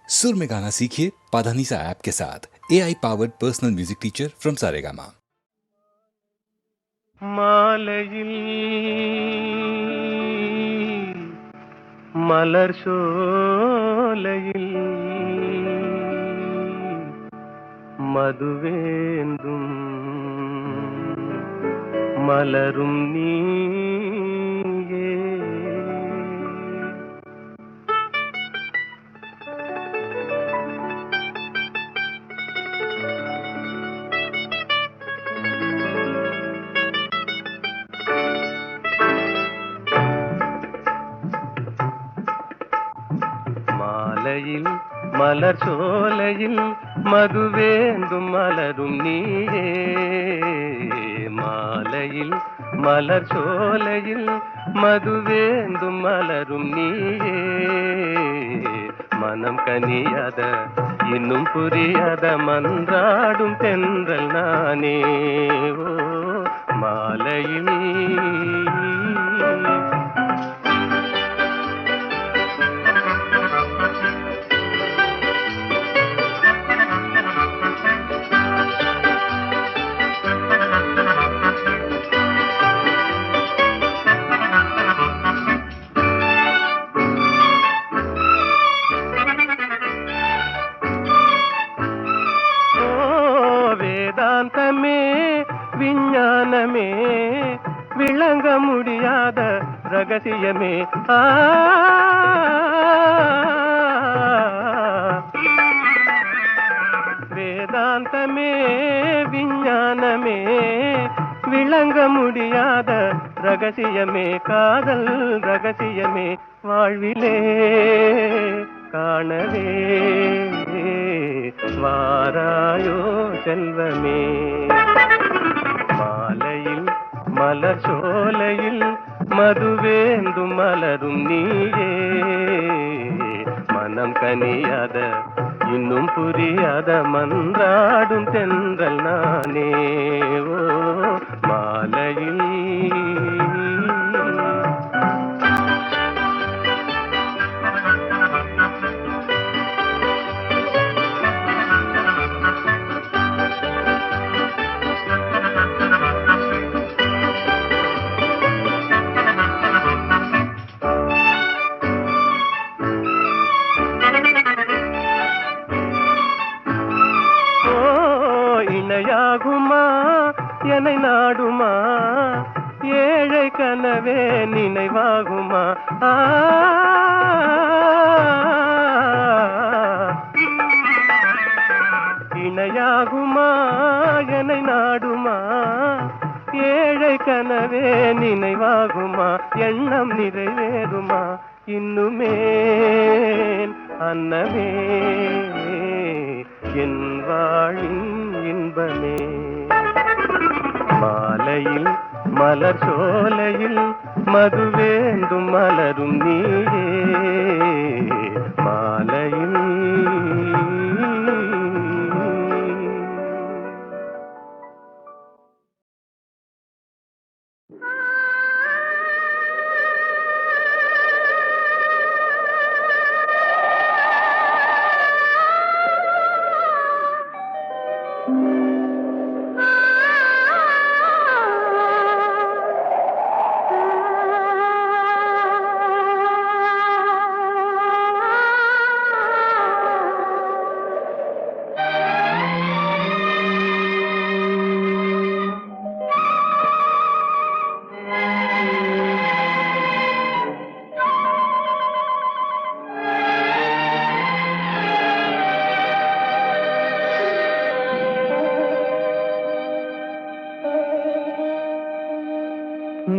सुर में गाना सीखिए पाधानीसा ऐप के साथ। AI powered personal music teacher from Saregama. மாலையில் மலர் சோலையில் மதுவேந்தும் மலரும் நீயே. மாலையில் மலர் சோலையில் மதுவேந்தும் மலரும் நீயே. மாலையில் மலர் சோலையில் மதுவேந்தும் மலரும் நீயே. மனம் கனியாத இன்னும் புரியாத மன்றாடும் தென்றல் நானே. ஓ மாலையில் வேதாந்தமே விஞ்ஞானமே விளங்க முடியாத ரகசியமே. வேதாந்தமே விஞ்ஞானமே விளங்க முடியாத ரகசியமே. காதல் ரகசியமே வாழ்விலே காணவே வாராயோ செல்வமே. மாலையில் மலர் சோலையில் மதுவேந்தும் மலரும் நீயே. மனம் கனியாத இன்னும் புரியாத மன்றாடும் தென்றல் நானே. ஓ மாலையில் இணையாகுமா என்னை நாடுமா ஏழை கனவே நினைவாகுமா. இணையாகுமா என்னை நாடுமா ஏழை கனவே நினைவாகுமா. எண்ணம் நிறைவேறுமா இன்னுமே அன்னமே என் வாழின் இன்பமே. மாலையில் மலர் சோலையில் மதுவேந்தும் மலரும் நீயே. மாலையில்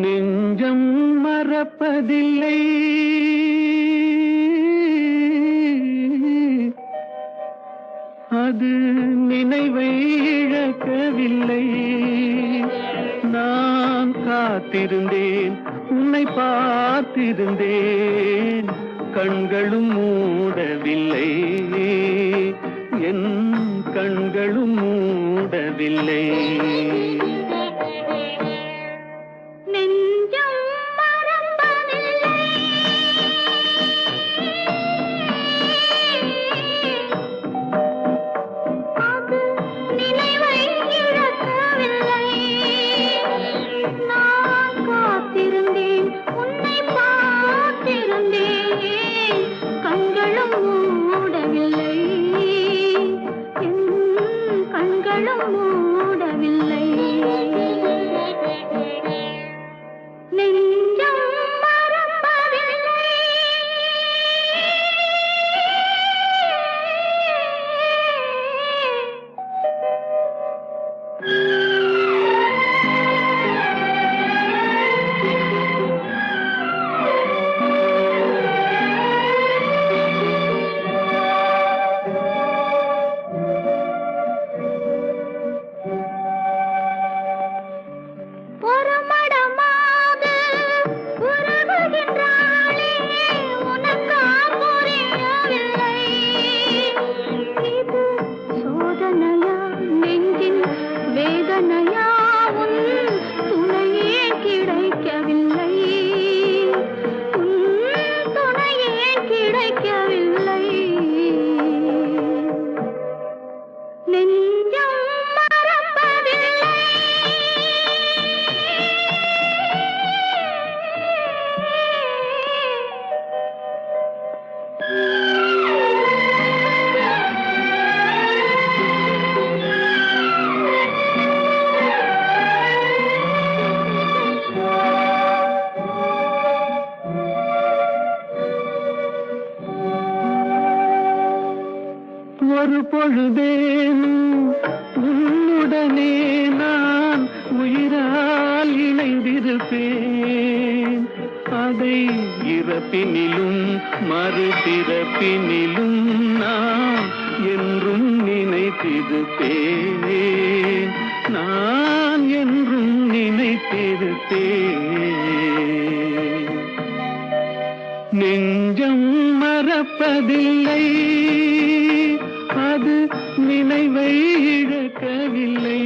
நெஞ்சம் மறப்பதில்லை அது நினைவை இழக்கவில்லை. நான் காத்திருந்தேன் உன்னை பார்த்திருந்தேன் கண்களும் மூடவில்லை. என் கண்களும் மூடவில்லை. ஒரு பொழுதேனும் உன்னுடனே நான் உயிரால் இணைந்திருப்பேன். அதை இறப்பினிலும் மறுபிறப்பினிலும் நான் என்றும் நினைத்திருப்பேன். நான் என்றும் நினைத்திருப்பேன். நெஞ்சம் மறப்பதில்லை, அது நினைவை இழக்கவில்லை.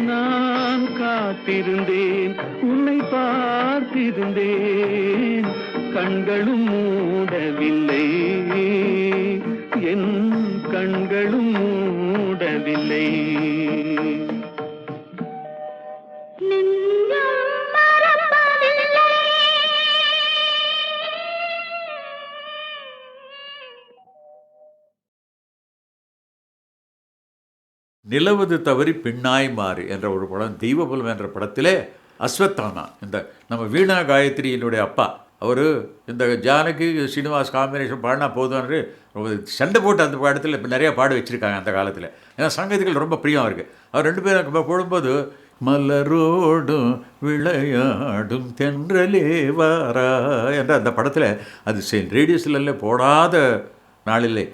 நான் காத்திருந்தேன், உன்னை பார்த்திருந்தேன், கண்களும் மூடவில்லை, என் கண்களும் மூடவில்லை. நிலவது தவறி பெண்ணாய் மாறு என்ற ஒரு படம், தெய்வபலம் என்ற படத்திலே அஸ்வத்தானா, இந்த நம்ம வீணா காயத்ரியினுடைய அப்பா, அவர் இந்த ஜானகி ஸ்ரீனிவாஸ் காம்பினேஷன் பாடினா போதும்னு சண்டை போட்டு அந்த படத்தில் இப்போ நிறையா பாட வச்சுருக்காங்க அந்த காலத்தில். ஏன்னா சங்கீதங்கள் ரொம்ப பிரியம் இருக்குது. அவர் ரெண்டு பேரும் போடும்போது மலரோடும் விளையாடும் தென்றலே வாரா என்ற அந்த படத்தில் அது ரேடியோஸ்ல போடாத நாளிலே.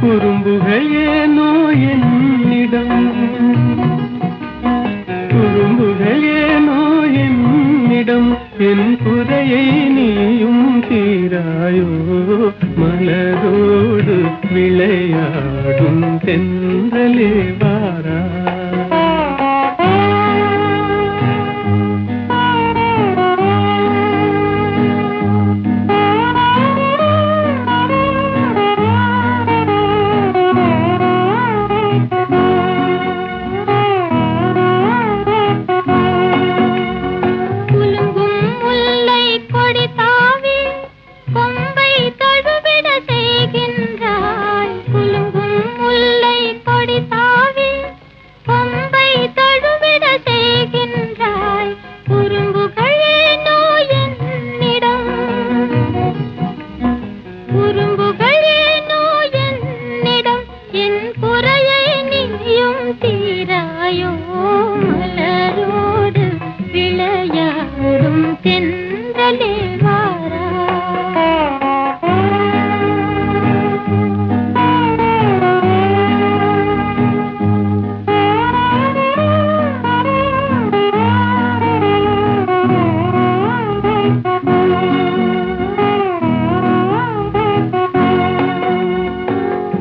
குறும்புகள் ஏனோ என்னிடம், குறும்புகள் ஏனோ என்னிடம், என் குறையை நீயும் தீராயோ, மலரோடு விளையாடும் தென்றலே வாரா.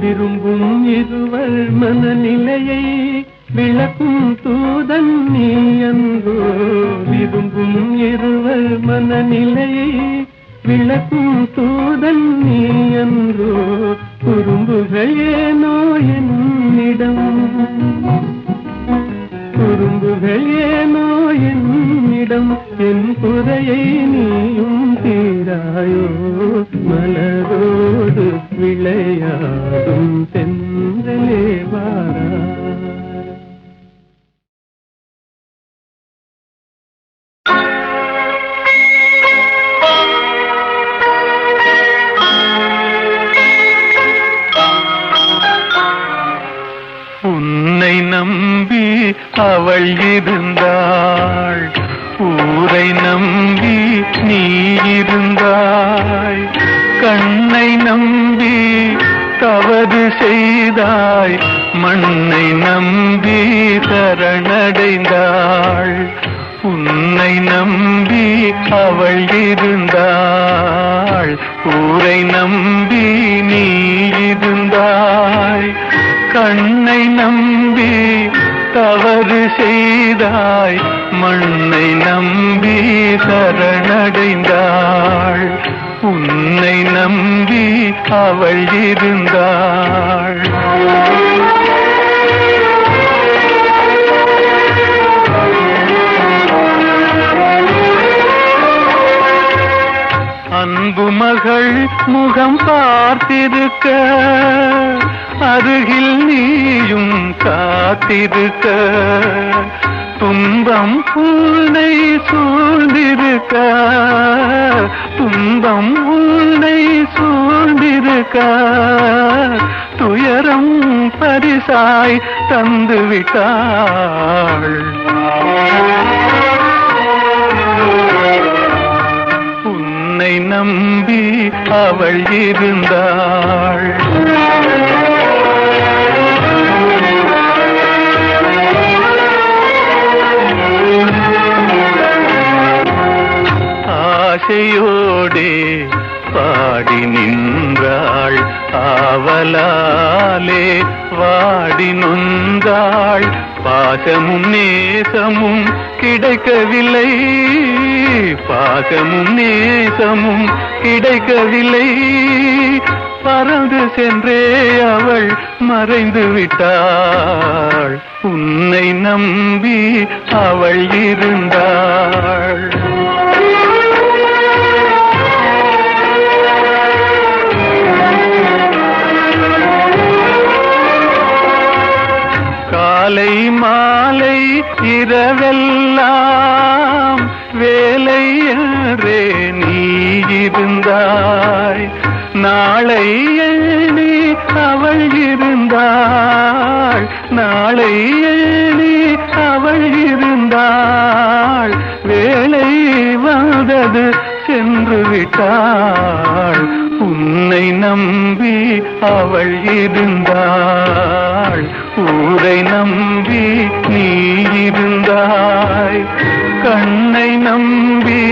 விரும்பும் இருவர் மனநிலையை விளக்கும் தூதன் நீ அன்றோ, விரும்பும் இருவர் மனநிலையை விளக்கும் தூதன் நீ அன்றோ, குறும்புகள் ஏனோ என்னிடம், குறும்புகள் ஏனோ என்னிடம், என் குறையை நீயும் தீராயோ, மலரோடு விளையாடும் தென்றலே வாரா. உன்னை நம்பி அவள் இருந்தாள், ஊரை நம்பி நீ இருந்தாய், கண்ணை நம்பி தவறு செய்தாய், மண்ணை நம்பி சரணடைந்தாள். உன்னை நம்பி அவள் இருந்தாள், ஊரை நம்பி நீ இருந்தாய், கண்ணை நம்பி தவறு செய்தாய், மண்ணை நம்பி சரணடைந்தாள். உன்னை நம்பி அவள் இருந்தாள். அன்பு மகள் முகம் பார்த்திருக்க, அருகில் நீயும் காத்திருக்க, துன்பம் உன்னை சூழ்ந்திருக்க, துன்பம் உன்னை சூழ்ந்திருக்க, துயரம் பரிசாய் தந்து விட்டாள். உன்னை நம்பி அவள் இருந்தாள். ஆசையோடே பாடி நின்றாள், ஆவலாலே வாடி நொந்தாள், பாசமும் நேசமும் கிடைக்கவில்லை, பாசமும் நேசமும் கிடைக்கவில்லை, பறந்து சென்றே அவள் மறைந்து விட்டாள். உன்னை நம்பி அவள் இருந்தாள். காலை மாலை இரவெல்லாம் வேலை என்றே நீ இருந்தாய், நாளை எண்ணி அவள் இருந்தாள், நாளை எண்ணி அவள் இருந்தாள், வேலை வந்தது சென்று விட்டாள். உன்னை நம்பி அவள் இருந்தாள், ஊரை நம்பி நீ இருந்தாய். கண்ணை நம்பி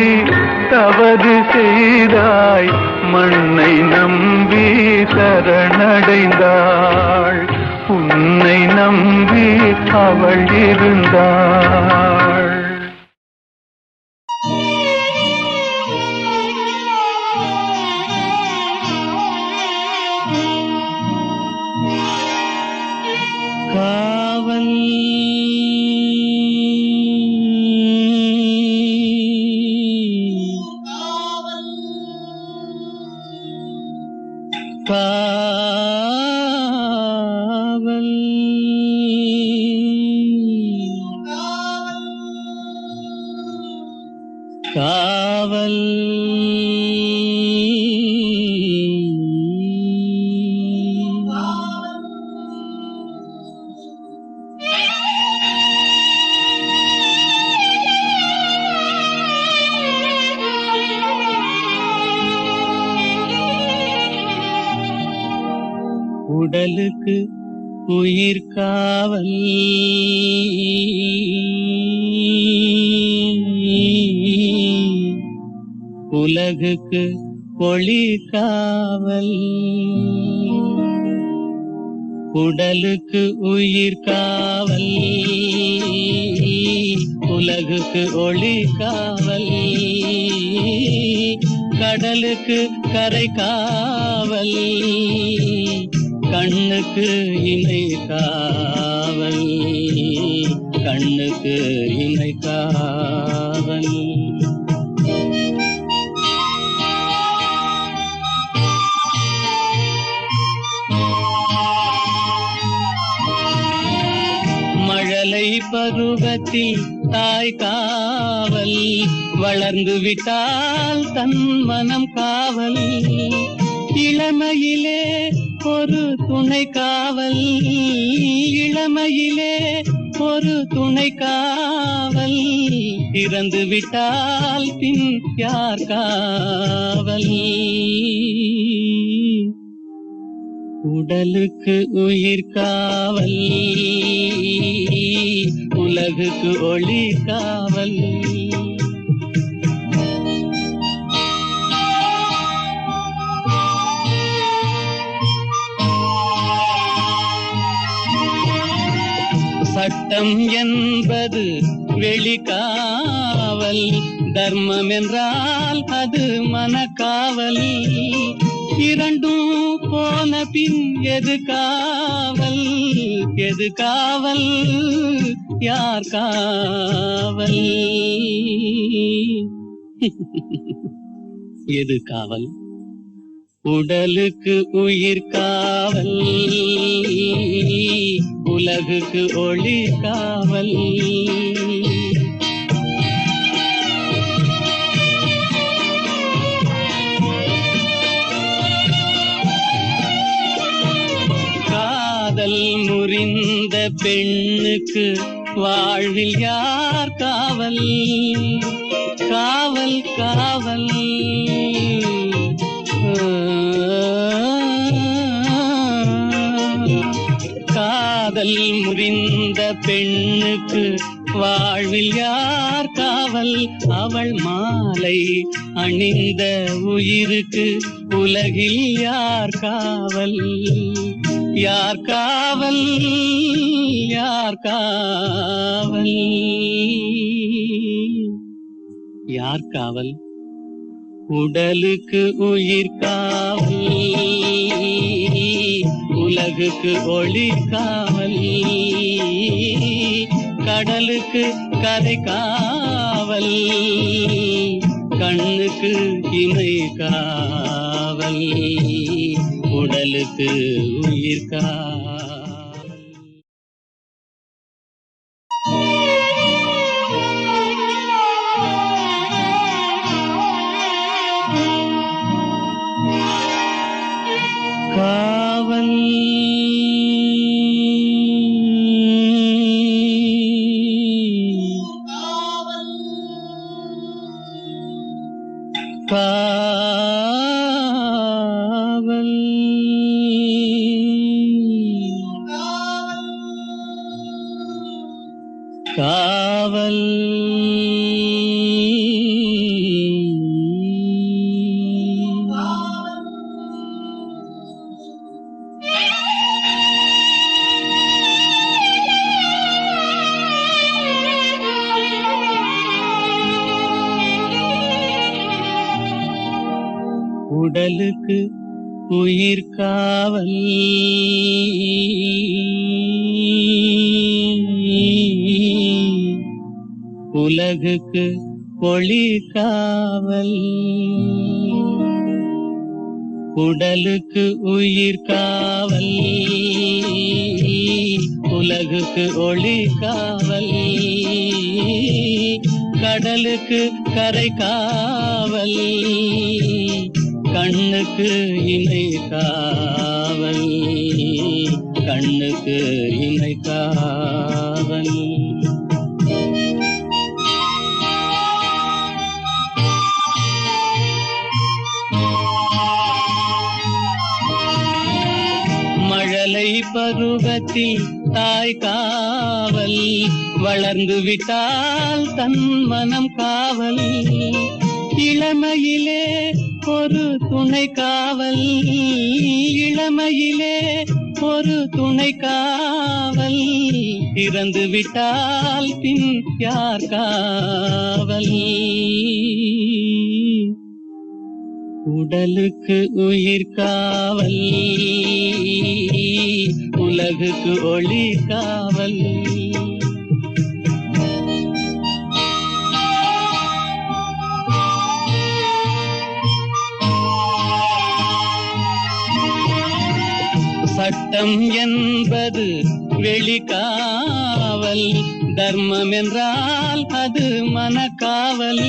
தவறு செய்தாய், மண்ணை நம்பி சரணடைந்தாள். உன்னை நம்பி அவள் இருந்தாள். காவல் காவல் காவல் உடலுக்கு உயிர் காவல், உலகுக்கு ஒளி காவல். உடலுக்கு உயிர் காவல், உலகுக்கு ஒளி காவல். கடலுக்கு கரை காவல், கண்ணுக்கு இணை காவல், கண்ணுக்கு இணை காவல். மழலை பருவத்தில் தாய் காவல், வளர்ந்து விட்டால் தன் மனம் காவல். இளமையிலே ஒரு துணை காவல், இளமையிலே ஒரு துணை காவல். இறந்து விட்டால் பின் யார் காவல்? உடலுக்கு உயிர் காவல், உலகுக்கு ஒளி காவல். சட்டம் என்பது வெளிக்காவல், தர்மம் என்றால் அது மனக்காவல். இரண்டும் போன பின் எது காவல்? எது காவல்? யார் காவல்? எது காவல்? உடலுக்கு உயிர் காவல், உலகுக்கு ஒளி காவல். காதல் முறிந்த பெண்ணுக்கு வாழ்வில் யார் காவல்? காவல் காவல். காதல் முறிந்த பெண்ணுக்கு வாழ்வில் யார் காவல்? அவள் மாலை அணிந்த உயிருக்கு உலகில் யார் காவல்? யார் காவல்? யார் காவல்? யார் காவல்? உடலுக்கு உயிர் காவல், உலகுக்கு ஒளி காவல். கடலுக்கு கரை காவல், கண்ணுக்கு இணை காவல். உடலுக்கு உயிர் காவல். காவல் காவல் காவல் உடலுக்கு உயிர் காவல் உலகுக்கு ஒளி காவல் உடலுக்கு உயிர் காவல் உலகுக்கு ஒளி காவல் கடலுக்கு கரை காவல் கண்ணுக்கு இணை காவல் கண்ணுக்கு இணை காவல் மழலை பருவத்தில் தாய் காவல் வளர்ந்து விட்டால் தன் மனம் காவல் இளமையிலே ஒரு துணை காவல் இளமையிலே ஒரு துணை காவல் இறந்து விட்டால் பின் யார் காவல் உடலுக்கு உயிர் காவல் உலகுக்கு ஒளி காவல் சட்டம் என்பது வெளிக்காவல் தர்மம் என்றால் அது மனக்காவல்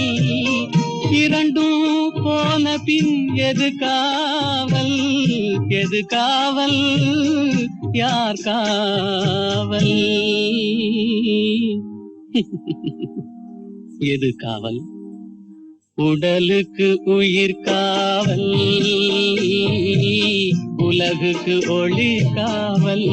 இரண்டும் போன பின் எது காவல் எது காவல் யார் காவல் எது காவல் உடலுக்கு உயிர் காவல் உலகுக்கு ஒளி காவல்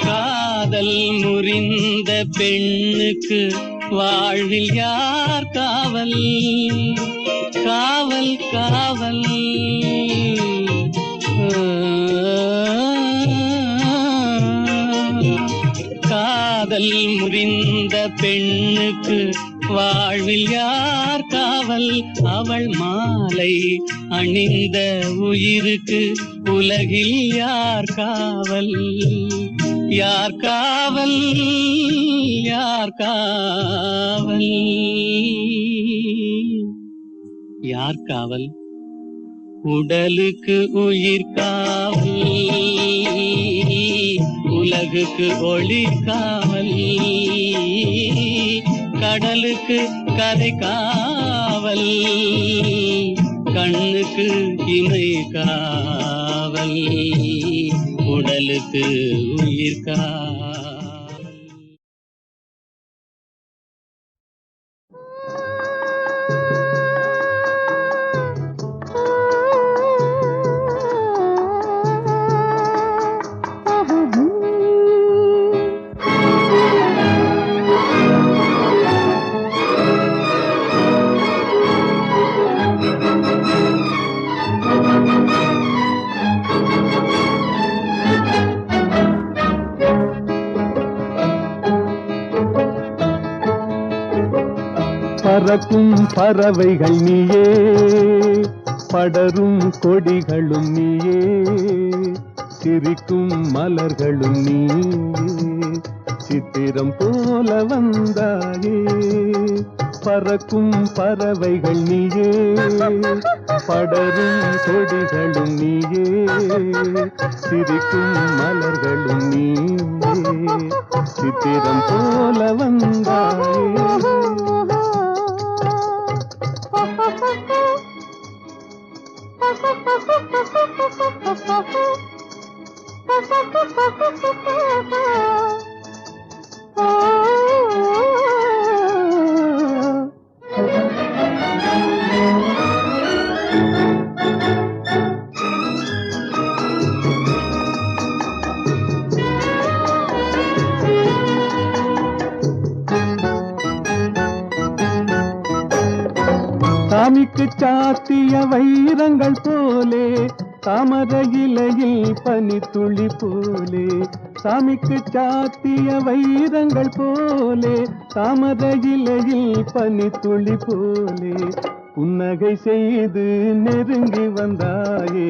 காதல் முறிந்த பெண்ணுக்கு வாழ்வில் யார் காவல் காவல் காவல் காதல் முறிந்த பெண்ணுக்கு வாழ்வில் யார் காவல் அவள் மாலை அணிந்த உயிருக்கு உலகில் யார் காவல் யார் காவல் யார் காவல் யார் காவல் உடலுக்கு உயிர் காவல் உலகுக்கு ஒளி காவல் கடலுக்கு கரை காவல் கண்ணுக்கு இணை காவல் உடலுக்கு உயிர் காவல் பறக்கும் பறவைகள் நீயே, படரும் கொடிகளும் நீயே, சிரிக்கும் மலர்களும் நீயே, சித்திரம் போல வந்தாயே. பறக்கும் பறவைகள் நீயே, படரும் கொடிகளும் நீயே, சிரிக்கும் மலர்களும் நீயே, சித்திரம் போல வந்தாயே. சாமிக்கு சாத்திய வைரங்கள் போலே தாமரை இலையில் பனித்துளி போலே, சாமிக்கு சாத்திய வைரங்கள் போலே தாமரை இலையில் பனித்துளி போலே, புன்னகை செய்து நெருங்கி வந்தாயே,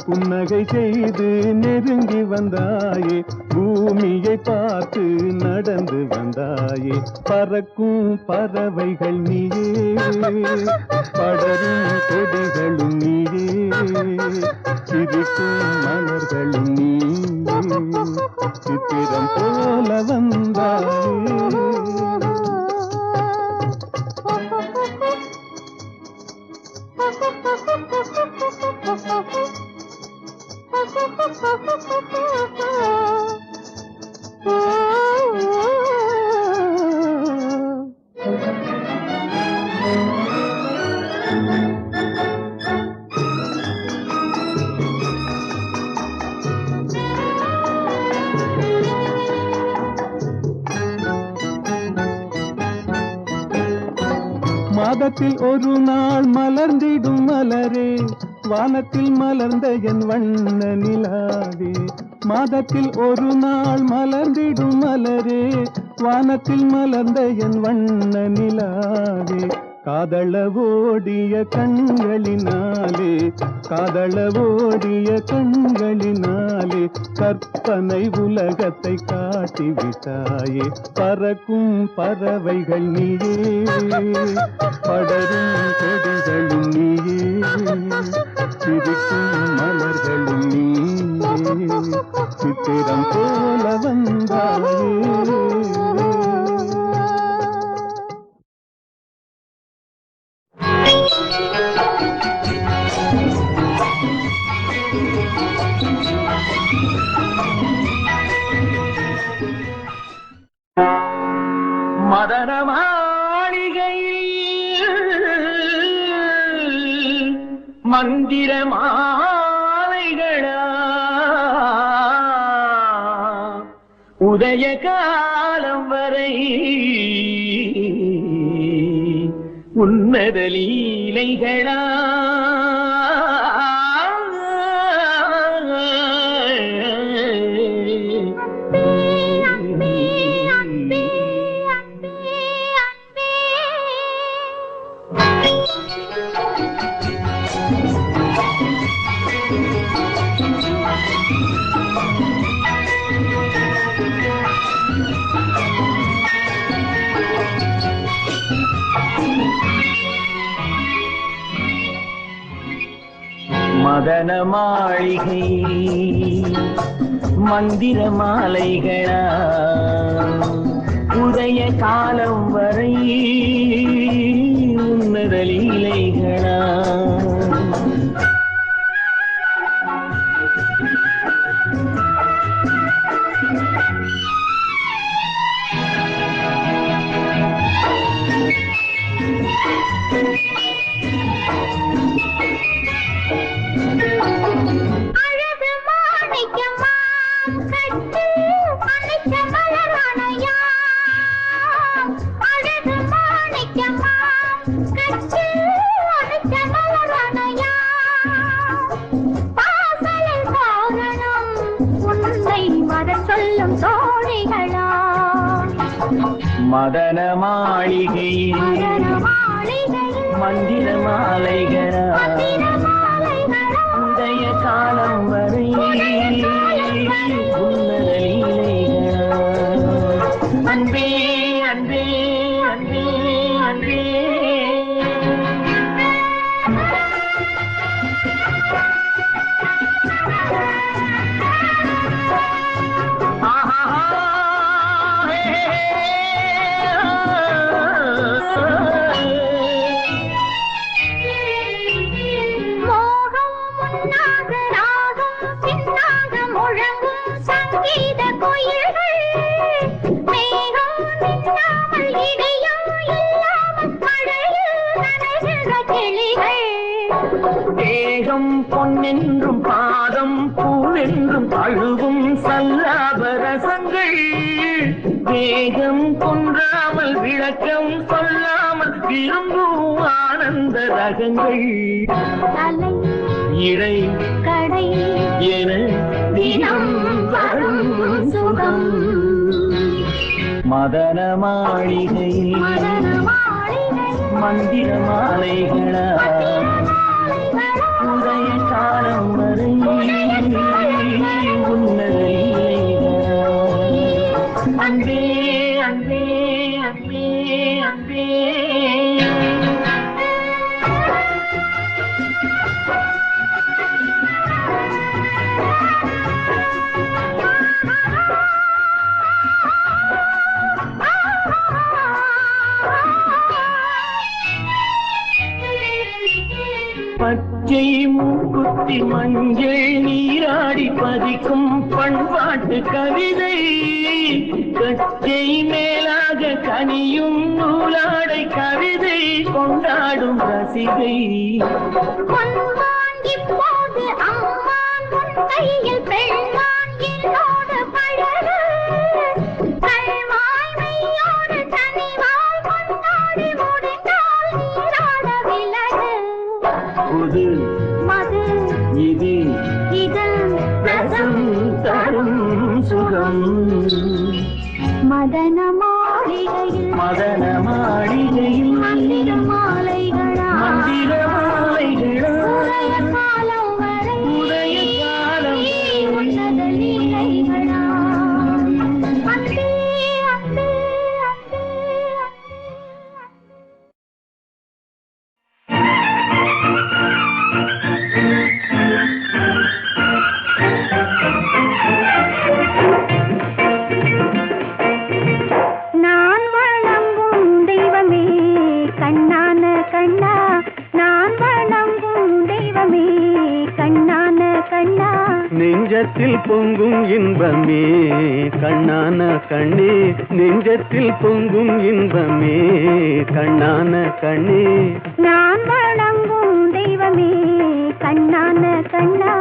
புன்னகை செய்து நெருங்கி வந்தாயே, பூமியை பார்த்து நடந்து வந்தாயே, பறக்கும் பறவைகள் நீயே, படரும் கொடிகளும் நீயே, சிரிக்கும் மலர்களும் நீயே, சித்திரம் போல வந்தாயே. மாதத்தில் ஒரு நாள் மலர்ந்திடும் மலரே, வானத்தில் மலர்ந்த என் வண்ண நிலாவே, மாதத்தில் ஒரு நாள் மலர்ந்திடும் மலரே, வானத்தில் மலர்ந்த என் வண்ண நிலாவே, காதளவோடிய கண்களினாலே, காதளவோடிய கண்களினாலே, கற்பனை உலகத்தை காட்டிவிட்டாயே, பறக்கும் பறவைகள் நீயே, படரும் கொடிகளும் நீயே, சிரிக்கும் மலர்களும் நீயே, சித்திரம் போல வந்தாயே. மதன மாளிகையில் மந்திர மாலைகளா, உதய காலம் வரை உன்னத லீலைகளா, மதன மாளிகை மந்திர மாலைகளா, உதய காலம் வரை உன்னத லீலைகளா, மதன மாளிகையில் மந்திர மாலைகளா, உதய காலம் வரை உன்னத லீலைகளா, அன்பே அன்பே அன்பே அன்பே. தேகம் பொன்னென்றும் பாதம் பூவென்றும் தழுவும் சல்லாபரசங்கள், வேகம் கொன்றாமல் விளக்கம் சொல்லாமல் விரும்பும் ஆனந்த வந்த ரகங்கள் தலை இடை கடை என தினம் வரும் சுகம் மதன மாளிகையில் மதன மாளிகை மந்திர மாலைகளா உதய காலம் வரை உன்னத லீலைகளா அன்பே அன்பே அன்பே அன்பே பச்சை மூக்குத்தி மஞ்சள் நீராடி பதிக்கும் பண்பாட்டு கவிதை கச்சை மேலாக கனியும் நூலாடை கவிதை கொண்டாடும் ரசிகை பொன்வாங்கி போது அம்மான் உன் கையில் பெண்மான் என்னோடு பழகு கள்வாய்மையோடு தனிவாய் கொண்டாடி முடிந்தால் நீராட விலகு புது மது இது இதழ் ரசம் தரும் சுகம் மதன மாளிகையில் மதன மாளிகையில் மந்திர மாலைகளா மந்திர மாலைகளா உதய காலம் வரை உதய காலம் வரை உன்னத லீலைகளா அன்பே அன்பே அன்பே நான் வணங்கும் தெய்வமே கண்ணான கண்ணா நான் வணங்கும் தெய்வமே கண்ணான கண்ணா நெஞ்சத்தில் பொங்கும் இன்பமே கண்ணான கண்ணே நெஞ்சத்தில் பொங்கும் இன்பமே கண்ணான கண்ணே நான் வணங்கும் தெய்வமே கண்ணான கண்ணா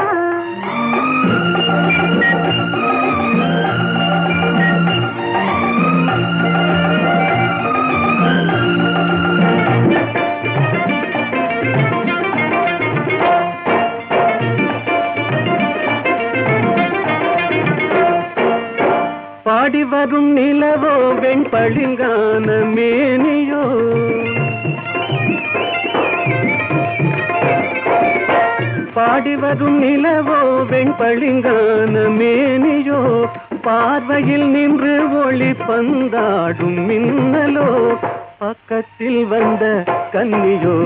பாடி வரும் நிலவோ வெண்பளிங்கான மேனியோ பாடி வரும் நிலவோ வெண்பளிங்கான மேனியோ பார்வையில் நின்று ஒளி பந்தாடும் மின்னலோ பக்கத்தில் வந்த கன்னியோ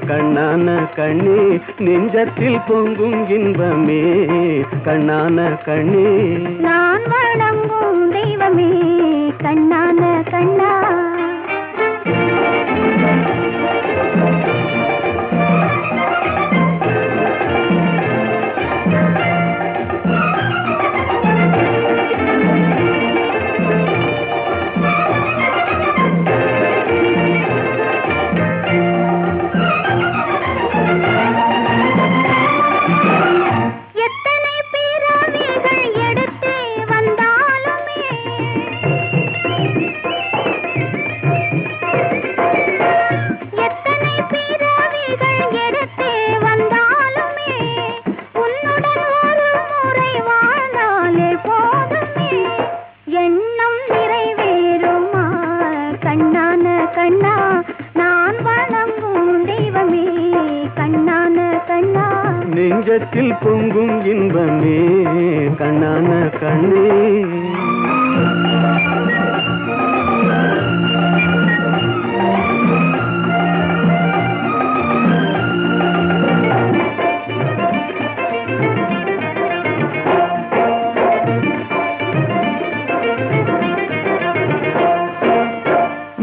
கண்ணான கண்ணே நெஞ்சத்தில் பொங்கும் இன்பமே கண்ணான கண்ணே நான் வணங்கும் தெய்வமே கண்ணான கண்ணா எத்தனை பிறவிகள் எடுத்து வந்தாலுமே எத்தனை பிறவிகள் எடுத்து வந்தாலுமே உன்னுடன் ஒரு முறை வாழ்ந்தாலே போதுமே எண்ணம் நிறைவேறுமா கண்ணான கண்ணா நான் வணங்கும் தெய்வமே கண்ணான கண்ணா நெஞ்சத்தில் பொங்கும் இன்பமே கண்ணான கண்ணே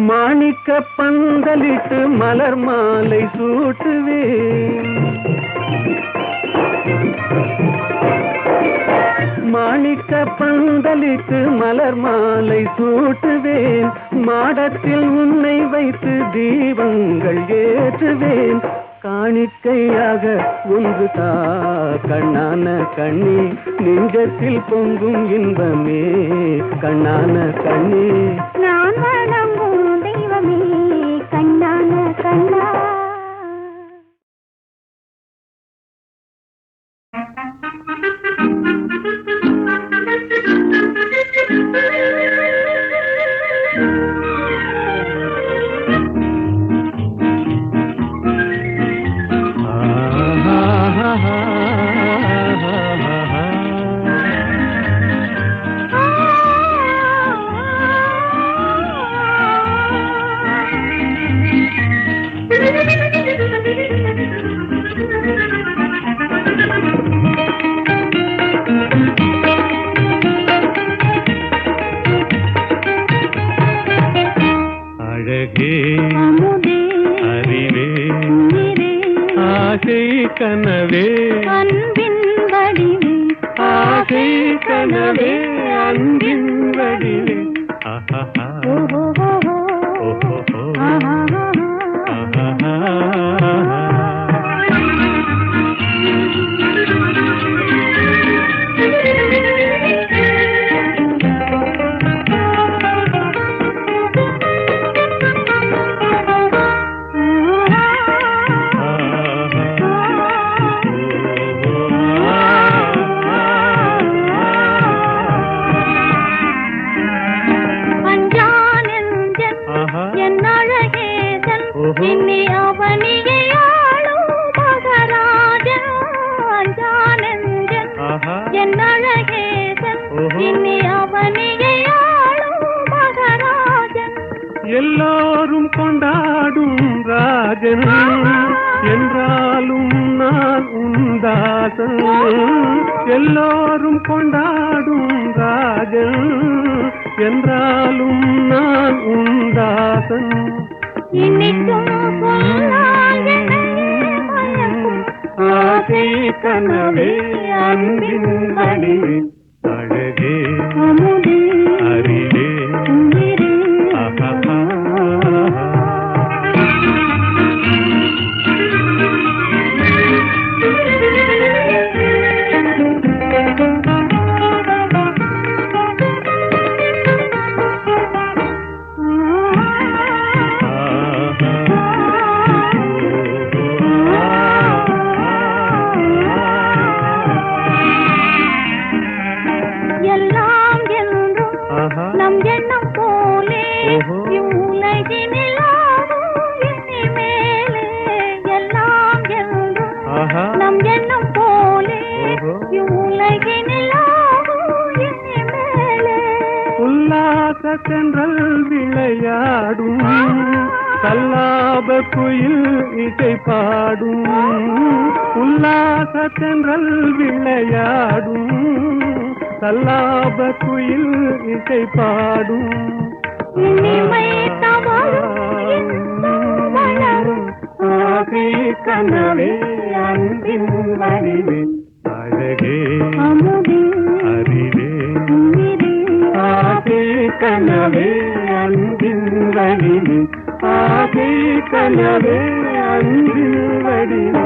மாணிக்க பந்தலிட்டு மலர் மாலை சூட்டுவேன் மாணிக்க பந்தலிட்டு மலர் மாலை சூட்டுவேன் மாடத்தில் உன்னை வைத்து தீபங்கள் ஏற்றுவேன் காணிக்கையாக ஒன்று தா கண்ணான கண்ணி நெஞ்சத்தில் பொங்கும் இன்பமே கண்ணான கண்ணி நான் வணங்கும் தெய்வமே கண்ணான கண்ணா கனவே அன்பின் வடிவே ஆசை கனவே அன்பின் வடிவே ஓஹோஹோஹோ. ஆஹாஹாஹா. அஞ்சானெஞ்சன் என் அழகேசன் இன்னி அவனியை ஆளும் மகராஜன். அஞ்சானெஞ்சன் என் அழகேசன் இன்னி அவனியை ஆளும் மகராஜன். எல்லோரும் கொண்டாடும் ராஜன் என்றாலும் நான் உந்தாசன். எல்லோரும் கொண்டாடும் ராஜன் என்றாலும் நான் உந்தாசன். இன்னிக்கும் சொல்லால் என்னை மயக்கும் ஆசை கனவே அன்பின் வடிவே அழகே அமுதே அறிவே உயிரே. ஆஹா. எல்லாம் என்றும் நம் எண்ணம் போலே இவ்வுலகினில் ஆடும் இனிமேலே. எல்லாம் என்றும் நம் எண்ணம் போலே இவ்வுலகினில் ஆடும் இனிமேலே. உல்லாச தென்றல் விளையாடும் கல்லாப குயில் இசை பாடும். உல்லாச தென்றல் விளையாடும் கல்லாப குயில் இசை பாடும். இனிமை தவழும் இன்பம் வளரும் ஆசை கனவே அன்பின் வடிவே அழகே அமுதே அறிவே உயிரே. ஆசை கனவே அன்பின் வடிவே ஆசை கனவே அன்பின் வடிவே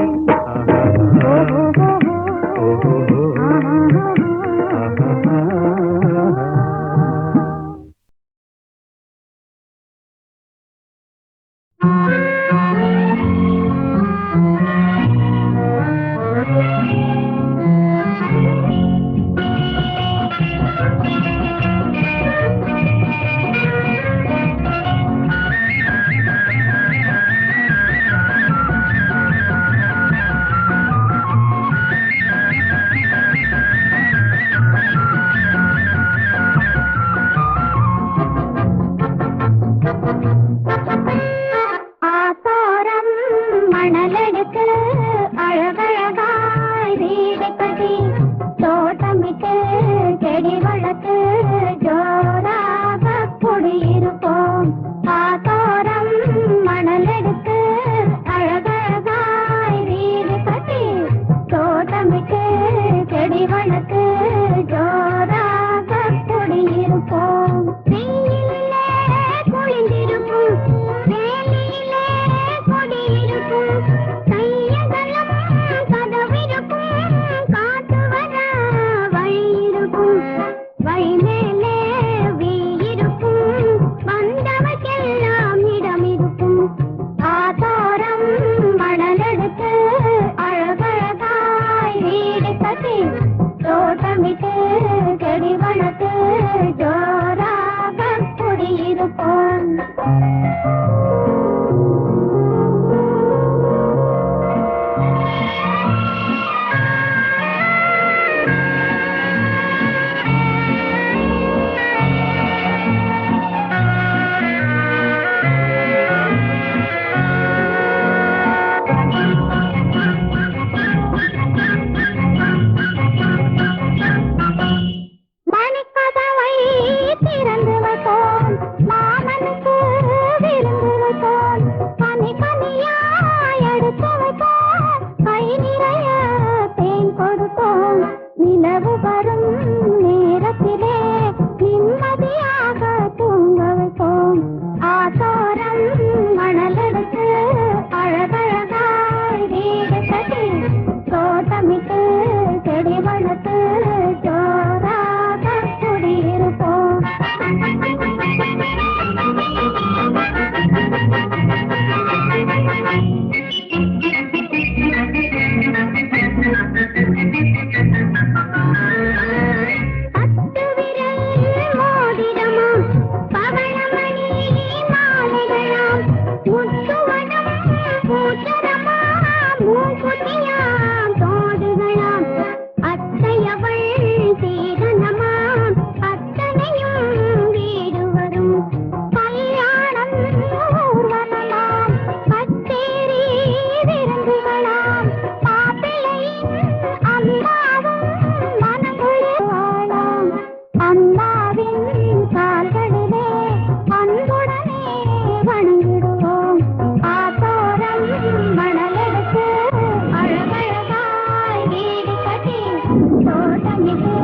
வரும் நேரத்திலே நிம்மதியாக தூங்க வைப்போம். ஆத்தோரம் மணலெடுத்து அழகழகாய் வீடு கட்டி தோட்டமிட்டு செடி வளர்த்து ஜோராக குடியிருப்போம். பத்து விரல் மோதிரமாம் பவளமணி மாலைகளாம் முத்துவனம் பூச்சரமாம் மூக்குத்தியாம் தோடுகளாம் அத்தையவள் சீதனமாம் அத்தனையும் வீடு வரும். கல்யாணம் ஊர்வலமாம் கச்சேரி விருந்துகளாம் மாப்பிள்ளையின் அம்மாவும் மனங்குளிர்வாளாம். அம்மாவின் கால்களிலே அன்புடனே வணங்கிடுவோம். ஆத்தோரம் மணலெடுத்து அழகழகாய் வீடு கட்டி தோட்டமிட்டு